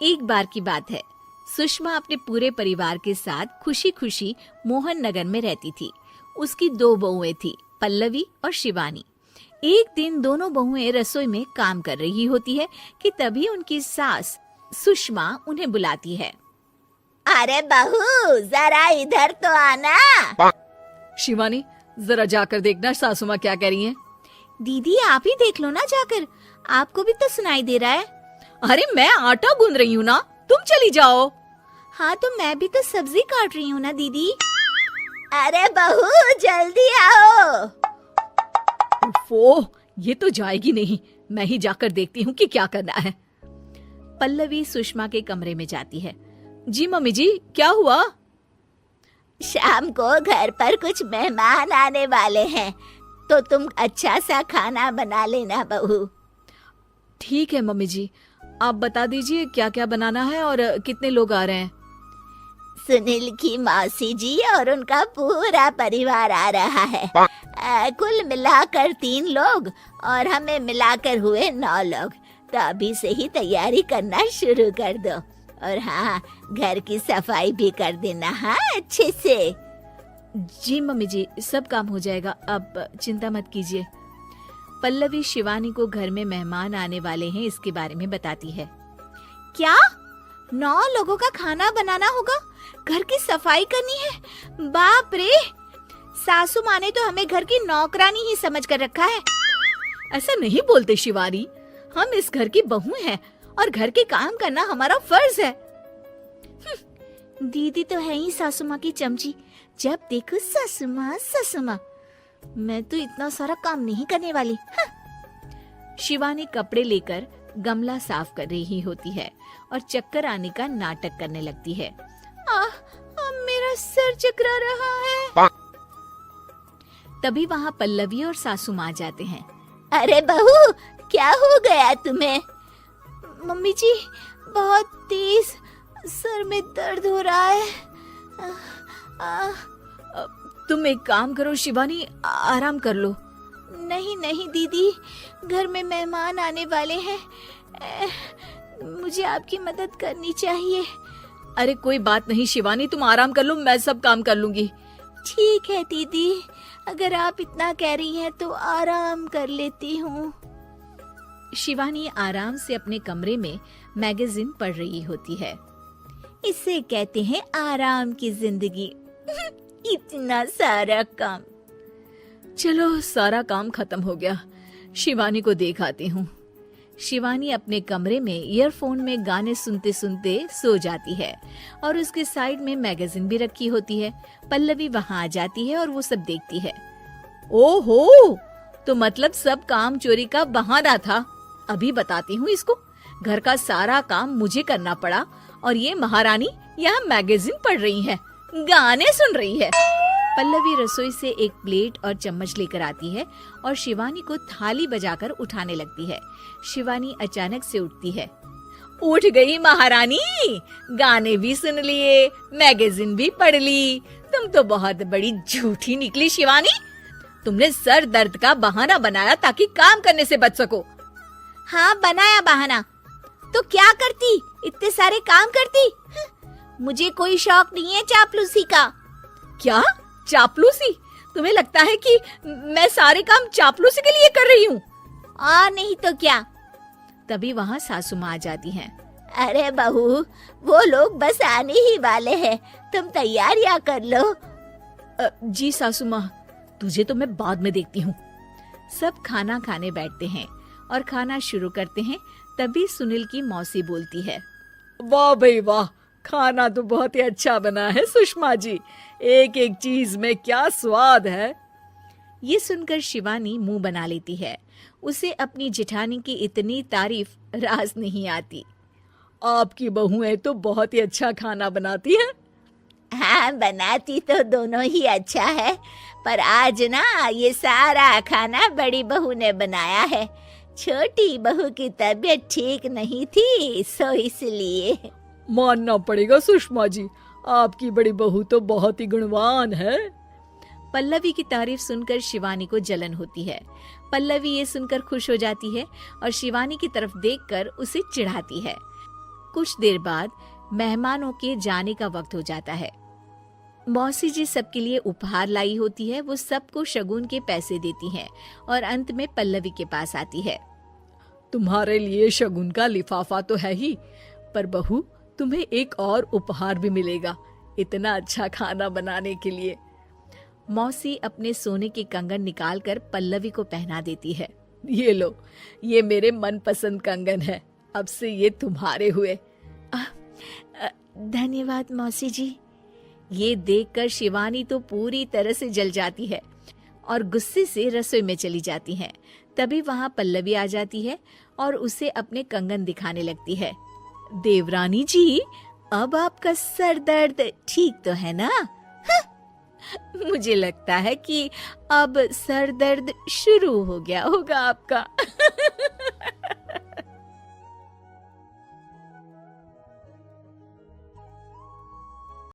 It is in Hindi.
एक बार की बात है, सुषमा अपने पूरे परिवार के साथ खुशी खुशी मोहन नगर में रहती थी। उसकी 2 बहुएं थी, पल्लवी और शिवानी। एक दिन दोनों बहुएं रसोई में काम कर रही होती है कि तभी उनकी सास सुषमा उन्हें बुलाती है। अरे बहू, जरा इधर तो आना। शिवानी, जरा जाकर देखना सासू माँ क्या कह रही हैं। दीदी आप ही देख लो ना जाकर, आपको भी तो सुनाई दे रहा है। अरे मैं आटा गूंद रही हूँ ना, तुम चली जाओ। हाँ तो मैं भी तो सब्जी काट रही हूँ ना दीदी। अरे बहू जल्दी आओ। ओह, ये तो जाएगी नहीं, मैं ही जाकर देखती हूँ कि क्या करना है। पल्लवी सुषमा के कमरे में जाती है। जी मम्मी जी, क्या हुआ? शाम को घर पर कुछ मेहमान आने वाले हैं, तो तुम अच्छा सा खाना बना लेना बहू। ठीक है मम्मी जी, आप बता दीजिए क्या क्या बनाना है और कितने लोग आ रहे हैं। सुनील की मौसी जी और उनका पूरा परिवार आ रहा है। कुल मिलाकर 3 लोग और हमें मिलाकर हुए 9 लोग। तो अभी से ही तैयारी करना शुरू कर दो। और हाँ, घर की सफाई भी कर देना, हाँ अच्छे से। जी मम्मी जी, सब काम हो जाएगा, आप चिंता मत कीजिए। पल्लवी शिवानी को घर में मेहमान आने वाले हैं इसके बारे में बताती है। क्या 9 लोगों का खाना बनाना होगा, घर की सफाई करनी है? बाप रे, सासू माँ ने तो हमें घर की नौकरानी ही समझ कर रखा है। ऐसा नहीं बोलते शिवानी, हम इस घर की बहू हैं और घर के काम करना हमारा फर्ज है। दीदी तो है ही सासू माँ की चमची, जब देखो सासू माँ सासू माँ। मैं तो इतना सारा काम नहीं करने वाली। शिवानी कपड़े लेकर गमला साफ कर रही होती है और चक्कर आने का नाटक करने लगती है। मेरा सर चकरा रहा है। तभी वहाँ पल्लवी और सासू माँ जाते हैं। अरे बहू, क्या हो गया तुम्हें? मम्मी जी, बहुत तेज सर में दर्द हो रहा है। तुम एक काम करो शिवानी, आराम कर लो। नहीं नहीं दीदी, घर में मेहमान आने वाले हैं, मुझे आपकी मदद करनी चाहिए। अरे कोई बात नहीं शिवानी, तुम आराम कर लो, मैं सब काम कर लूंगी। ठीक है दीदी, अगर आप इतना कह रही हैं तो आराम कर लेती हूँ। शिवानी आराम से अपने कमरे में मैगजीन पढ़ रही होती है। इसे कहते हैं आराम की जिंदगी। इतना सारा काम। चलो सारा काम खत्म हो गया, शिवानी को देख आती हूँ। शिवानी अपने कमरे में ईयरफोन में गाने सुनते सुनते सो जाती है और उसके साइड में मैगजीन भी रखी होती है। पल्लवी वहाँ आ जाती है और वो सब देखती है। ओहो, तो मतलब सब काम चोरी का बहाना था। अभी बताती हूँ इसको। घर का सारा काम मुझे करना पड़ा और ये महारानी यहाँ मैगजीन पढ़ रही है, गाने सुन रही है। पल्लवी रसोई से एक प्लेट और चम्मच लेकर आती है और शिवानी को थाली बजाकर उठाने लगती है। शिवानी अचानक से उठती है। उठ गई महारानी, गाने भी सुन लिए, मैगजीन भी पढ़ ली। तुम तो बहुत बड़ी झूठी निकली शिवानी। तुमने सर दर्द का बहाना बनाया ताकि काम करने से बच सको। हाँ बनाया बहाना, तो क्या करती, इतने सारे काम करती। मुझे कोई शौक नहीं है चापलूसी का। क्या चापलूसी? तुम्हें लगता है कि मैं सारे काम चापलूसी के लिए कर रही हूँ? नहीं तो क्या। तभी वहाँ सासू माँ आ जाती हैं। अरे बहू, वो लोग बस आने ही वाले हैं, तुम तैयारियां कर लो। जी सासू माँ, तुझे तो मैं बाद में देखती हूँ। सब खाना खाने बैठते हैं और खाना शुरू करते हैं। तभी सुनील की मौसी बोलती है। वाह भाई वाह, खाना तो बहुत ही अच्छा बना है सुषमा जी, एक एक चीज में क्या स्वाद है। ये सुनकर शिवानी मुंह बना लेती है। उसे अपनी जेठानी की इतनी तारीफ रास नहीं आती। आपकी बहुएं तो बहुत ही अच्छा खाना बनाती हैं। हाँ बनाती तो दोनों ही अच्छा है, पर आज ना ये सारा खाना बड़ी बहू ने बनाया है। छोटी बहू की तबीयत ठीक नहीं थी, सो इसलिए। मानना पड़ेगा सुषमा जी, आपकी बड़ी बहू तो बहुत ही गुणवान है। पल्लवी की तारीफ सुनकर शिवानी को जलन होती है। पल्लवी ये सुनकर खुश हो जाती है और शिवानी की तरफ देखकर उसे चिढ़ाती है। कुछ देर बाद मेहमानों के जाने का वक्त हो जाता है। मौसी जी सबके लिए उपहार लाई होती है। वो सबको शगुन के पैसे देती हैं और अंत में पल्लवी के पास आती है। तुम्हारे लिए शगुन का लिफाफा तो है ही, पर बहू तुम्हें एक और उपहार भी मिलेगा इतना अच्छा खाना बनाने के लिए। मौसी अपने सोने के कंगन निकालकर पल्लवी को पहना देती है। ये लो, ये मेरे मनपसंद कंगन है, अब से ये तुम्हारे हुए। धन्यवाद मौसी जी। ये देखकर शिवानी तो पूरी तरह से जल जाती है और गुस्से से रसोई में चली जाती है। तभी वहां पल्लवी आ जाती है और उसे अपने कंगन दिखाने लगती है। देवरानी जी, अब आपका सर दर्द ठीक तो है ना? मुझे लगता है कि अब सर दर्द शुरू हो गया होगा आपका।